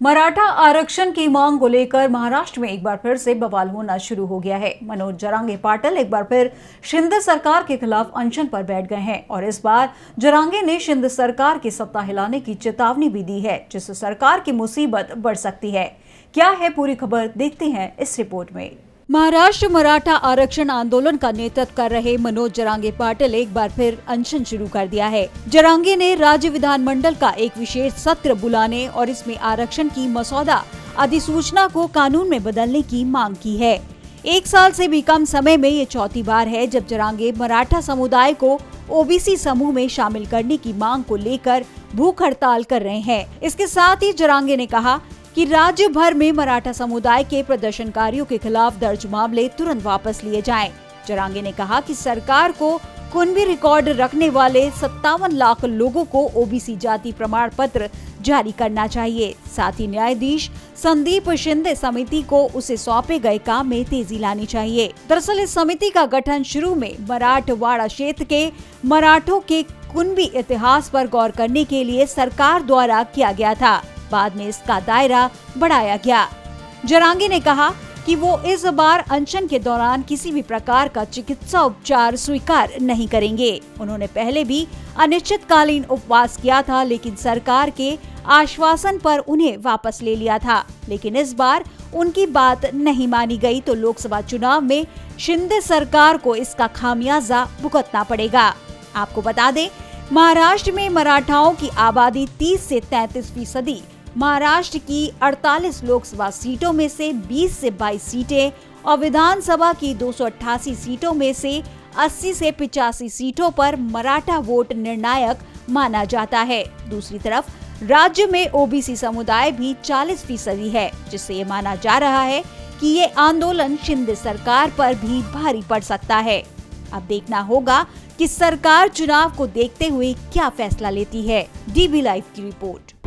मराठा आरक्षण की मांग को लेकर महाराष्ट्र में एक बार फिर से बवाल होना शुरू हो गया है। मनोज जरांगे पाटिल एक बार फिर शिंदे सरकार के खिलाफ अनशन पर बैठ गए हैं और इस बार जरांगे ने शिंदे सरकार की सत्ता हिलाने की चेतावनी भी दी है, जिससे सरकार की मुसीबत बढ़ सकती है। क्या है पूरी खबर, देखते हैं इस रिपोर्ट में। महाराष्ट्र मराठा आरक्षण आंदोलन का नेतृत्व कर रहे मनोज जरांगे पाटिल एक बार फिर अनशन शुरू कर दिया है। जरांगे ने राज्य विधानमंडल का एक विशेष सत्र बुलाने और इसमें आरक्षण की मसौदा अधिसूचना को कानून में बदलने की मांग की है। 1 साल से भी कम समय में ये चौथी बार है जब जरांगे मराठा समुदाय को ओबीसी समूह में शामिल करने की मांग को लेकर भूख हड़ताल कर रहे हैं। इसके साथ ही जरांगे ने कहा कि राज्य भर में मराठा समुदाय के प्रदर्शनकारियों के खिलाफ दर्ज मामले तुरंत वापस लिए जाएं। जरांगे ने कहा कि सरकार को कुनबी रिकॉर्ड रखने वाले 57 लाख लोगों को ओबीसी जाति प्रमाण पत्र जारी करना चाहिए। साथ ही न्यायाधीश संदीप शिंदे समिति को उसे सौंपे गए काम में तेजी लानी चाहिए। दरअसल इस समिति का गठन शुरू में मराठवाड़ा क्षेत्र के मराठों के कुनबी इतिहास पर गौर करने के लिए सरकार द्वारा किया गया था। बाद में इसका दायरा बढ़ाया गया। जरांगे ने कहा कि वो इस बार अनशन के दौरान किसी भी प्रकार का चिकित्सा उपचार स्वीकार नहीं करेंगे। उन्होंने पहले भी अनिश्चितकालीन उपवास किया था, लेकिन सरकार के आश्वासन पर उन्हें वापस ले लिया था। लेकिन इस बार उनकी बात नहीं मानी गई तो लोकसभा चुनाव में शिंदे सरकार को इसका खामियाजा भुगतना पड़ेगा। आपको बता दें, महाराष्ट्र में मराठाओं की आबादी 30 से 33%। महाराष्ट्र की 48 लोकसभा सीटों में से 20 से 22 सीटें और विधानसभा की 288 सीटों में से 80 से 85 सीटों पर मराठा वोट निर्णायक माना जाता है। दूसरी तरफ राज्य में ओबीसी समुदाय भी 40% है, जिससे ये माना जा रहा है कि ये आंदोलन शिंदे सरकार पर भी भारी पड़ सकता है। अब देखना होगा कि सरकार चुनाव को देखते हुए क्या फैसला लेती है। डीबी लाइव की रिपोर्ट।